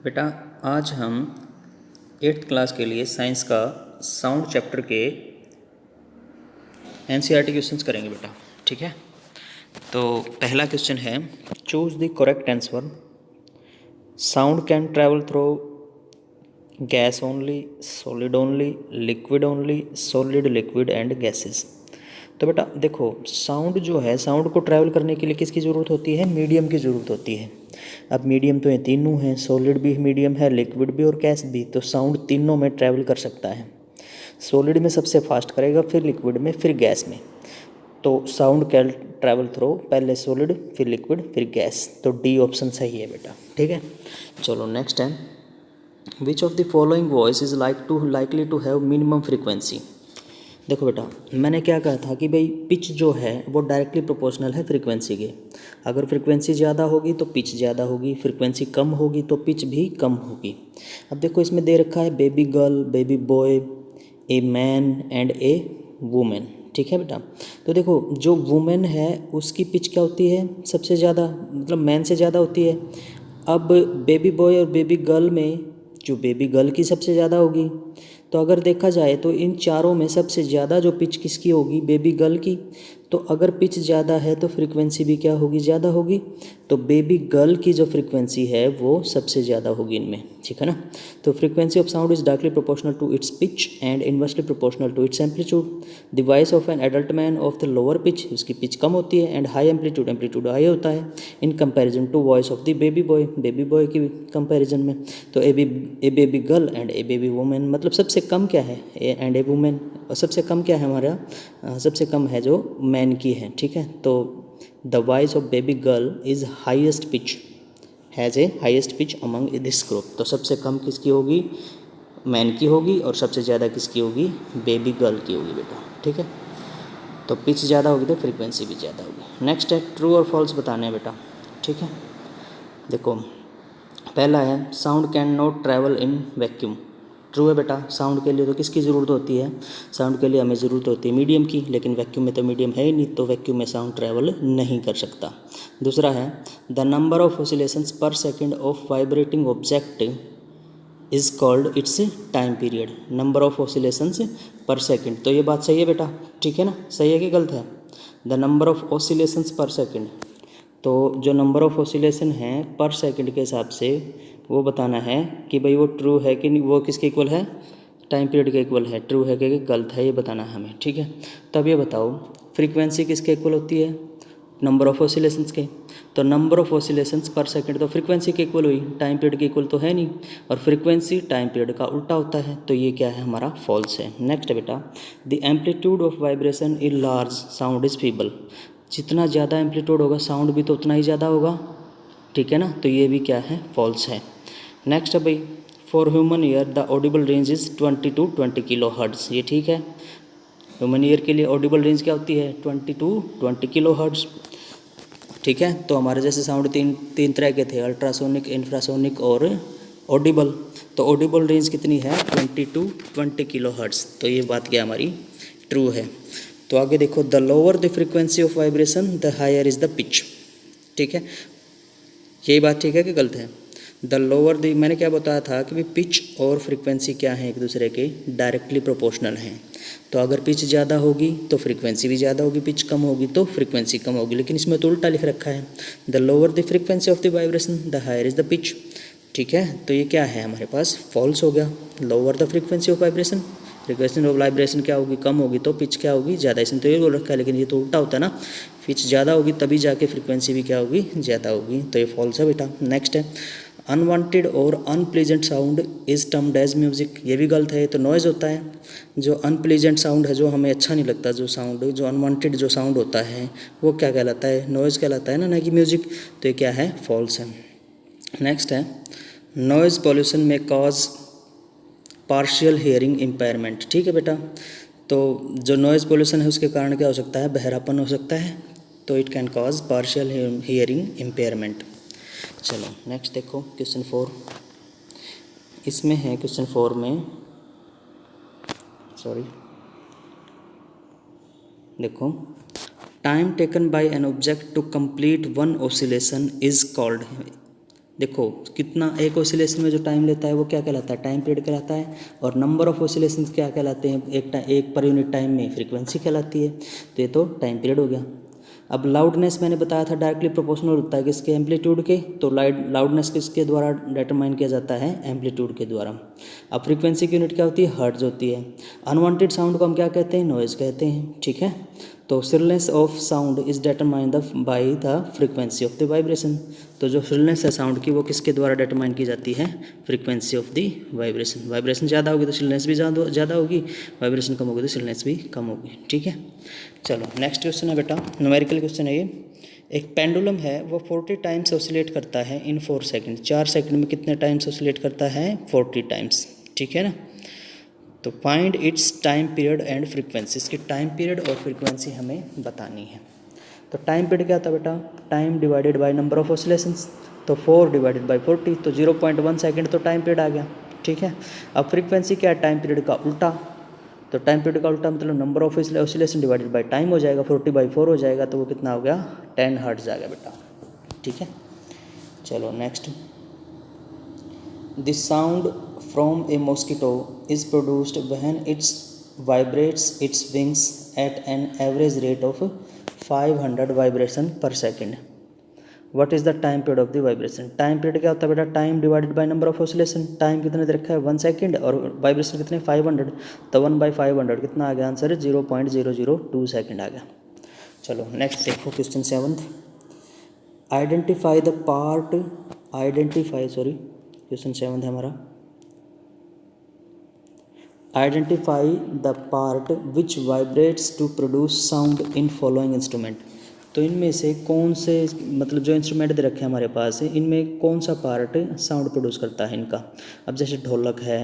बेटा आज हम 8th क्लास के लिए साइंस का साउंड चैप्टर के एनसीईआरटी क्वेश्चंस करेंगे बेटा। ठीक है, तो पहला क्वेश्चन है, choose the correct answer. Sound can travel through gas only, solid only, liquid only, solid, liquid and gases. तो बेटा देखो, साउंड जो है, साउंड को ट्रैवल करने के लिए किसकी ज़रूरत होती है? मीडियम की ज़रूरत होती है। अब मीडियम तो ये तीनों हैं, सॉलिड भी मीडियम है, लिक्विड भी और गैस भी। तो साउंड तीनों में ट्रैवल कर सकता है। सॉलिड में सबसे फास्ट करेगा, फिर लिक्विड में, फिर गैस में। तो साउंड कैन ट्रैवल थ्रू पहले सॉलिड, फिर लिक्विड, फिर गैस। तो डी ऑप्शन सही है बेटा। ठीक है, चलो नेक्स्ट है, which of the following voice is likely to have minimum frequency. देखो बेटा, मैंने क्या कहा था कि भाई पिच जो है वो डायरेक्टली प्रोपोर्शनल है फ्रीक्वेंसी के। अगर फ्रीक्वेंसी ज़्यादा होगी तो पिच ज़्यादा होगी, फ्रीक्वेंसी कम होगी तो पिच भी कम होगी। अब देखो इसमें दे रखा है baby girl, baby boy, a man and A women. ठीक है बेटा, तो देखो जो वुमेन है उसकी पिच क्या होती है? सबसे ज़्यादा, मतलब मैन से ज़्यादा होती है। अब बेबी बॉय और बेबी गर्ल में जो बेबी गर्ल की सबसे ज़्यादा होगी। तो अगर देखा जाए तो इन चारों में सबसे ज़्यादा जो पिच किसकी होगी? बेबी गर्ल की। तो अगर पिच ज़्यादा है तो फ्रीक्वेंसी भी क्या होगी? ज़्यादा होगी। तो बेबी गर्ल की जो फ्रीक्वेंसी है वो सबसे ज़्यादा होगी इनमें। ठीक है ना। तो frequency of sound is directly proportional to its pitch and inversely proportional to its amplitude. The voice of an adult man of the lower pitch, उसकी पिच कम होती है, and high amplitude, amplitude high होता है in comparison to voice of the baby boy, baby boy की comparison में। तो a baby girl and a baby women, मतलब सबसे कम क्या है? A and A women. और सबसे कम क्या है हमारा? सबसे कम है जो मैन की है। ठीक है, तो the voice of baby girl is highest pitch, has a highest pitch among this group. तो सबसे कम किसकी होगी? मैन की होगी, और सबसे ज़्यादा किसकी होगी? बेबी गर्ल की होगी बेटा। ठीक है, तो पिच ज़्यादा होगी तो फ्रीक्वेंसी भी ज़्यादा होगी। नेक्स्ट है, ट्रू और फॉल्स बताने हैं बेटा। ठीक है, देखो पहला है, sound can not travel in vacuum. True है बेटा, साउंड के लिए तो किसकी ज़रूरत होती है? साउंड के लिए हमें ज़रूरत होती है मीडियम की, लेकिन वैक्यूम में तो मीडियम है ही नहीं, तो वैक्यूम में साउंड ट्रैवल नहीं कर सकता। दूसरा है, द नंबर ऑफ ऑसिलेशंस पर second of vibrating object is called its time period. Number of oscillations पर सेकेंड, तो ये बात सही है बेटा। ठीक है ना, सही है कि गलत है? द नंबर ऑफ ऑसिलेशंस पर सेकेंड, तो जो नंबर ऑफ ऑसिलेशन है पर सेकंड के हिसाब से वो बताना है कि भाई वो ट्रू है कि नहीं, वो किसके इक्वल है? टाइम पीरियड के इक्वल है। ट्रू है कि गलत है, ये बताना है हमें। ठीक है, तब ये बताओ फ्रीक्वेंसी किसके इक्वल होती है? नंबर ऑफ ऑसिलेशंस के। तो नंबर ऑफ ऑसिलेशंस पर सेकंड तो फ्रीक्वेंसी के इक्वल हुई, टाइम पीरियड के इक्वल तो है नहीं, और फ्रीक्वेंसी टाइम पीरियड का उल्टा होता है। तो ये क्या है? हमारा फॉल्स है। नेक्स्ट है बेटा, the amplitude of vibration in large sound is feeble. जितना ज़्यादा एम्पलीट्यूड होगा साउंड भी तो उतना ही ज़्यादा होगा। ठीक है ना, तो ये भी क्या है? फॉल्स है। नेक्स्ट है भाई, for human ear the Audible range is 20 to 20 kilo hertz. ये ठीक है, ह्यूमन ईयर के लिए ऑडिबल रेंज क्या होती है? 20 to 20 किलो हर्ट्ज़। ठीक है, तो हमारे जैसे साउंड तीन तरह के थे, अल्ट्रासोनिक, इंफ्रासोनिक और ऑडिबल। तो ऑडिबल रेंज कितनी है? 20 to 20 किलो हर्ट्ज़। तो ये बात क्या हमारी? ट्रू है। तो आगे देखो, the lower the frequency of vibration the higher is the pitch. ठीक है, यही बात ठीक है कि गलत है? द लोअर द, मैंने क्या बताया था कि पिच और फ्रीक्वेंसी क्या है? एक दूसरे के डायरेक्टली प्रोपोर्शनल हैं। तो अगर पिच ज़्यादा होगी तो फ्रीक्वेंसी भी ज़्यादा होगी, पिच कम होगी तो फ्रीक्वेंसी कम होगी, लेकिन इसमें तो उल्टा लिख रखा है, the lower the frequency of the vibration the higher is the pitch. ठीक है, तो ये क्या है हमारे पास? फॉल्स हो गया। Lower the frequency of vibration, frequency of vibration क्या होगी? कम होगी, तो पिच क्या होगी? ज़्यादा। इसमें तो ये बोल रखा है, लेकिन ये तो उल्टा होता है ना, पिच ज़्यादा होगी तभी जाके फ्रीक्वेंसी भी क्या होगी? ज़्यादा होगी। तो ये फॉल्स है बेटा। नेक्स्ट है, अनवांटेड और unpleasant sound is termed as music. ये भी गलत है, ये तो नॉइज़ होता है। जो अनप्लीजेंट साउंड है, जो हमें अच्छा नहीं लगता, जो साउंड, जो अनवांटेड जो साउंड होता है वो क्या कहलाता है? नॉइज़ कहलाता है ना कि म्यूज़िक। तो ये क्या है? फॉल्स है। नेक्स्ट है, नॉइज़ पॉल्यूशन में कॉज पार्शियल हियरिंग इम्पेयरमेंट। ठीक है बेटा, तो जो नॉइज़ पोल्यूशन है उसके कारण क्या हो सकता है? बहरापन हो सकता है। तो it can cause partial hearing impairment. चलो नेक्स्ट देखो, क्वेश्चन 4। इसमें है क्वेश्चन 4 में, सॉरी देखो, time taken by an object to complete one oscillation is called. देखो कितना एक ऑसिलेशन में जो टाइम लेता है वो क्या कहलाता है, टाइम पीरियड कहलाता है। और नंबर ऑफ ऑसिलेशंस क्या कहलाते हैं, एक पर यूनिट टाइम में फ्रीक्वेंसी कहलाती है। तो ये तो टाइम पीरियड हो गया। अब लाउडनेस मैंने बताया था डायरेक्टली प्रोपोर्शनल होता है किसके, एम्पलीट्यूड के। तो लाउडनेस किसके द्वारा डिटरमाइन किया जाता है, एम्पलीट्यूड के द्वारा। अब फ्रीक्वेंसी की यूनिट क्या होती है, हर्ट्ज होती है। अनवांटेड साउंड को हम क्या कहते हैं, नॉइज कहते हैं, ठीक है। तो shrillness of sound is determined by the frequency of the vibration. तो जो श्रिलनेस है साउंड की वो किसके द्वारा डिटरमाइन की जाती है, frequency of the vibration. Vibration ज़्यादा होगी तो श्रिलनेस भी ज़्यादा होगी, वाइब्रेशन कम होगी तो श्रिलनेस भी कम होगी, ठीक है। चलो नेक्स्ट क्वेश्चन है बेटा, न्यूमेरिकल क्वेश्चन है ये। एक पेंडुलम है वो 40 टाइम्स ऑसिलेट करता है इन 4 सेकंड। 4 सेकंड में कितने टाइम्स ऑसिलेट करता है, 40 टाइम्स, ठीक है ना। तो find its time period and frequency, इसकी टाइम पीरियड और फ्रीक्वेंसी हमें बतानी है। तो टाइम पीरियड क्या होता है बेटा, time divided by number of oscillations. तो 4 डिवाइडेड बाय 40, तो 0.1 सेकंड तो टाइम पीरियड आ गया, ठीक है। अब फ्रीक्वेंसी क्या है, टाइम पीरियड का उल्टा। तो टाइम पीरियड का उल्टा मतलब number of oscillation divided by time हो जाएगा, 40/4 हो जाएगा। तो वो कितना हो गया, 10 हर्ट्ज आ गया बेटा, ठीक है। चलो next, the sound from a mosquito is produced when its vibrates its wings at an average rate of 500 vibration per second. What is the time period of the vibration. Time period क्या होता है बेटा, time divided by number of oscillation. Time कितने दे रखा है, 1 second, और vibration कितने 500। तो 1/500 कितना आ गया आंसर, 0.002 सेकंड आ गया। चलो नेक्स्ट देखो क्वेश्चन 7th, क्वेश्चन 7 है हमारा। Identify the part which vibrates to produce sound in following instrument. तो इनमें से कौन से, मतलब जो इंस्ट्रूमेंट दे रखे हैं हमारे पास, इनमें कौन सा पार्ट साउंड प्रोड्यूस करता है इनका। अब जैसे ढोलक है,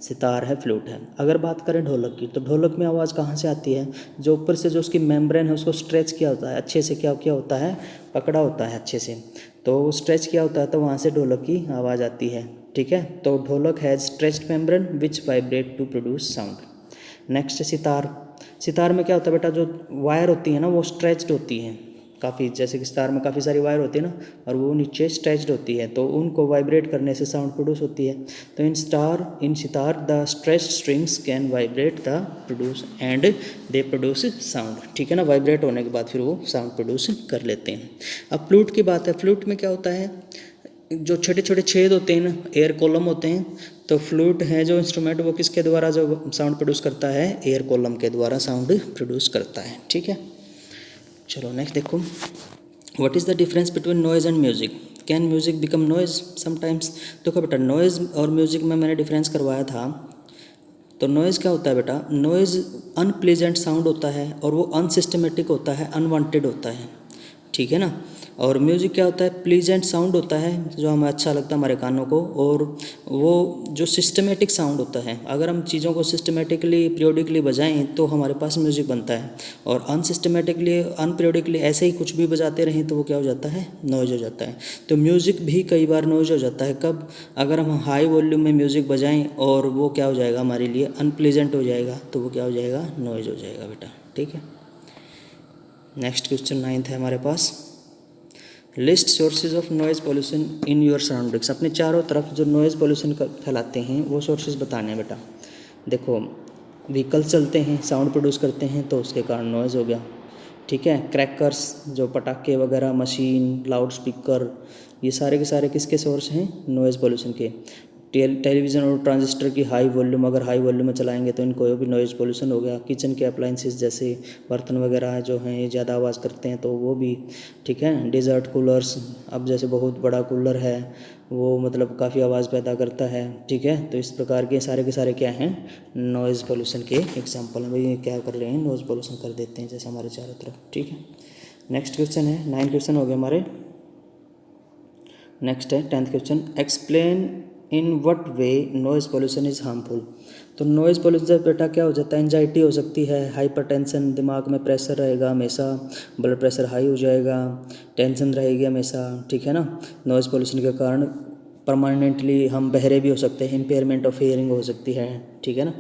सितार है, फ्लूट है। अगर बात करें ढोलक की, तो ढोलक में आवाज़ कहाँ से आती है, जो ऊपर से जो उसकी मेम्ब्रेन है उसको स्ट्रेच किया होता है अच्छे से, क्या क्या होता है, पकड़ा होता है अच्छे से। तो स्ट्रेच किया होता है तो वहाँ से ढोलक की आवाज़ आती है, ठीक है। तो dholak has stretched membrane which vibrate to produce sound. Next sitar. Sitar में क्या होता है बेटा, जो वायर होती है ना वो स्ट्रेच्ड होती है काफ़ी, जैसे कि सितार में काफ़ी सारी वायर होती है ना, और वो नीचे स्ट्रेच्ड होती है, तो उनको वाइब्रेट करने से साउंड प्रोड्यूस होती है। तो in sitar the stretched strings can vibrate the produce and they produce sound, ठीक है ना। वाइब्रेट होने के बाद फिर वो साउंड प्रोड्यूस कर लेते हैं। अब फ्लूट की बात है, फ्लूट में क्या होता है, जो छोटे छोटे छेद होते हैं ना, एयर कॉलम होते हैं। तो फ्लूट है जो इंस्ट्रूमेंट, वो किसके द्वारा जो साउंड प्रोड्यूस करता है, एयर कॉलम के द्वारा साउंड प्रोड्यूस करता है, ठीक है। चलो नेक्स्ट देखो, what is the difference between noise and music, can music become noise sometimes. देखो बेटा, नॉइज़ और म्यूजिक में मैंने डिफरेंस करवाया था। तो नॉइज़ क्या होता है बेटा, नॉइज़ अनप्लेजेंट साउंड होता है, और वो अनसिस्टमेटिक होता है, अनवांटेड होता है, ठीक है ना। और म्यूज़िक क्या होता है, प्लीजेंट साउंड होता है, जो हमें अच्छा लगता है हमारे कानों को। और वो जो सिस्टमेटिक साउंड होता है, अगर हम चीज़ों को सिस्टमेटिकली पीरियोडिकली बजाएं तो हमारे पास म्यूज़िक बनता है। और अनसिस्टमेटिकली अनपीरियोडिकली ऐसे ही कुछ भी बजाते रहें तो वो क्या हो जाता है, नॉइज़ हो जाता है। तो म्यूज़िक भी कई बार नॉइज़ हो जाता है, कब, अगर हम हाई वॉल्यूम में म्यूज़िक बजाएँ और वो क्या हो जाएगा, हमारे लिए अनप्लीजेंट हो जाएगा, तो वो क्या हो जाएगा, नॉइज़ हो जाएगा बेटा, ठीक है। नेक्स्ट क्वेश्चन 9th है हमारे पास, list sources of noise pollution in your surroundings. अपने चारों तरफ जो नॉइज़ पोल्यूशन फैलाते हैं वो सोर्सेज बताने हैं बेटा। देखो, व्हीकल चलते हैं, साउंड प्रोड्यूस करते हैं, तो उसके कारण नॉइज़ हो गया, ठीक है। क्रैकर्स, जो पटाखे वगैरह, मशीन, लाउड स्पीकर, ये सारे के सारे किसके सोर्स हैं, नॉइज़ पोल्यूशन के। टेलीविज़न और ट्रांजिस्टर की हाई वॉल्यूम, अगर हाई वॉल्यूम में चलाएंगे तो इनको भी नॉइज़ पोल्यूशन हो गया। किचन के अप्लाइंसेस जैसे बर्तन वगैरह जो हैं ये ज़्यादा आवाज़ करते हैं तो वो भी, ठीक है। डेजर्ट कूलर्स, अब जैसे बहुत बड़ा कूलर है वो मतलब काफ़ी आवाज़ पैदा करता है, ठीक है। तो इस प्रकार के सारे क्या हैं, नॉइज़ पोल्यूशन के एग्जाम्पल हैं। भाई क्या कर रहे हैं, नॉइज़ पोल्यूशन कर देते हैं जैसे हमारे चारों तरफ, ठीक है। नेक्स्ट क्वेश्चन है, 9 क्वेश्चन हो गए हमारे। नेक्स्ट है 10th question, explain in what way noise pollution is harmful. तो नॉइज़ पोल्यूशन बेटा क्या हो जाता है, एंजाइटी हो सकती है, हाइपरटेंशन, दिमाग में प्रेशर रहेगा हमेशा, ब्लड प्रेशर हाई हो जाएगा, टेंशन रहेगी हमेशा, ठीक है ना। नॉइज़ पोल्यूशन के कारण परमानेंटली हम बहरे भी हो सकते हैं, इम्पेयरमेंट ऑफ हियरिंग हो सकती है, ठीक है ना।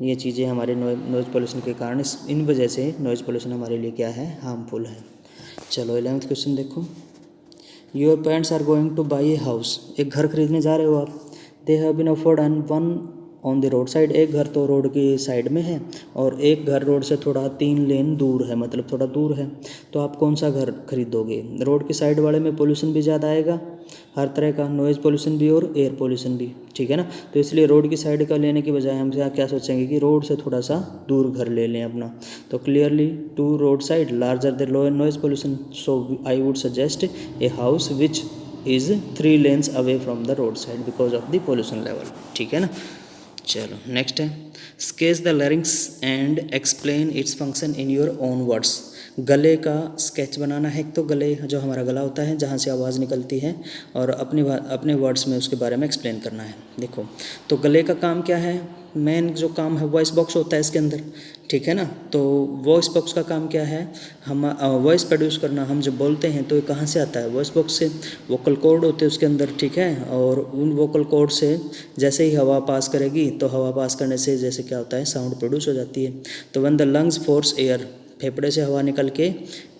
ये चीज़ें हमारे नॉइज़ पोल्यूशन के कारण, इन वजह से नॉइज़ पोल्यूशन हमारे लिए क्या है, हार्मफुल है। चलो 11th क्वेश्चन देखो, your parents are going to buy a house, एक घर खरीदने जा रहे हो आप। They have been offered and one on the road side, एक घर तो रोड की साइड में है और एक घर रोड से थोड़ा 3 लेन दूर है, मतलब थोड़ा दूर है। तो आप कौन सा घर खरीदोगे? रोड की साइड वाले में पोल्यूशन भी ज़्यादा आएगा, हर तरह का नॉइज़ पोल्यूशन भी और एयर पोल्यूशन भी, ठीक है ना। तो इसलिए रोड की साइड का लेने की बजाय हम क्या सोचेंगे कि रोड से थोड़ा सा दूर घर ले लें अपना। तो clearly two road side larger the low noise pollution, so I would suggest a house which is 3 lanes away from the road side because of the pollution level, ठीक है ना। चलो नेक्स्ट है, sketch the larynx and explain its function in your own words. गले का sketch बनाना है। एक तो गले, जो हमारा गला होता है जहाँ से आवाज़ निकलती है, और अपने वर्ड्स में उसके बारे में एक्सप्लेन करना है। देखो, तो गले का काम क्या है? मेन जो काम है वॉइस बॉक्स होता है इसके अंदर, ठीक है ना। तो वॉइस बॉक्स का काम क्या है? हम वॉइस प्रोड्यूस करना। हम जब बोलते हैं तो ये कहाँ से आता है? वॉइस बॉक्स से। वोकल कॉर्ड होते हैं उसके अंदर, ठीक है। और उन वोकल कॉर्ड से जैसे ही हवा पास करेगी तो हवा पास करने से जैसे क्या होता है, साउंड प्रोड्यूस हो जाती है। तो when the lungs force air, फेफड़े से हवा निकल के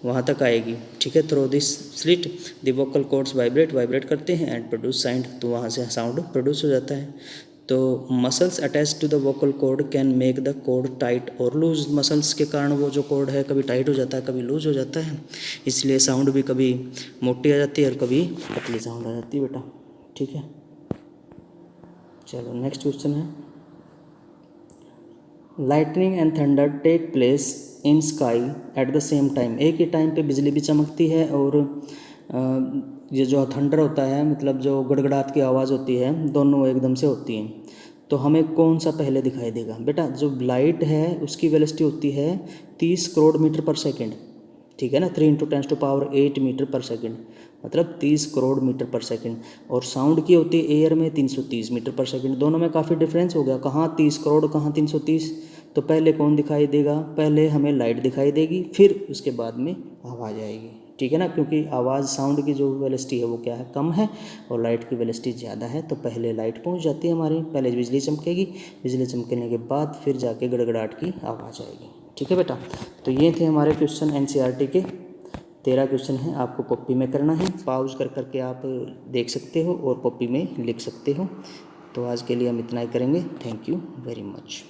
वहाँ तक आएगी, ठीक है। Through this slit the vocal cords vibrate करते हैं एंड प्रोड्यूस साउंड, तो वहाँ से साउंड प्रोड्यूस हो जाता है। तो muscles attach to the vocal cord can make the cord tight और लूज। मसल्स के कारण वो जो कॉर्ड है कभी टाइट हो जाता है, कभी लूज हो जाता है, इसलिए साउंड भी कभी मोटी आ जाती है और कभी पतली साउंड आ जाती है बेटा, ठीक है। चलो नेक्स्ट क्वेश्चन है, lightning and thunder take place in sky at the same time. एक ही टाइम पे बिजली भी चमकती है और ये जो थंडर होता है, मतलब जो गड़गड़ाहट की आवाज़ होती है, दोनों एकदम से होती हैं। तो हमें कौन सा पहले दिखाई देगा? बेटा जो लाइट है उसकी वेलोसिटी होती है 30 करोड़ मीटर पर सेकेंड, ठीक है ना। 3 × 10⁸ मीटर पर सेकेंड, मतलब 30 करोड़ मीटर पर सेकेंड। और साउंड की होती है एयर में 330 मीटर पर सेकेंड। दोनों में काफ़ी डिफरेंस हो गया, कहाँ 30 करोड़ कहाँ 330। तो पहले कौन दिखाई देगा? पहले हमें लाइट दिखाई देगी, फिर उसके बाद में आवाज़ आएगी, ठीक है ना। क्योंकि आवाज़, साउंड की जो वेलोसिटी है वो क्या है, कम है, और लाइट की वेलोसिटी ज़्यादा है। तो पहले लाइट पहुंच जाती है हमारी, पहले बिजली चमकेगी, बिजली चमकने के बाद फिर जाके गड़गड़ाहट की आवाज़ आएगी, ठीक है बेटा। तो ये थे हमारे क्वेश्चन एनसीईआरटी के। 13 क्वेश्चन हैं, आपको कॉपी में करना है, पॉज कर करके आप देख सकते हो और कॉपी में लिख सकते हो। तो आज के लिए हम इतना ही करेंगे। Thank you very much.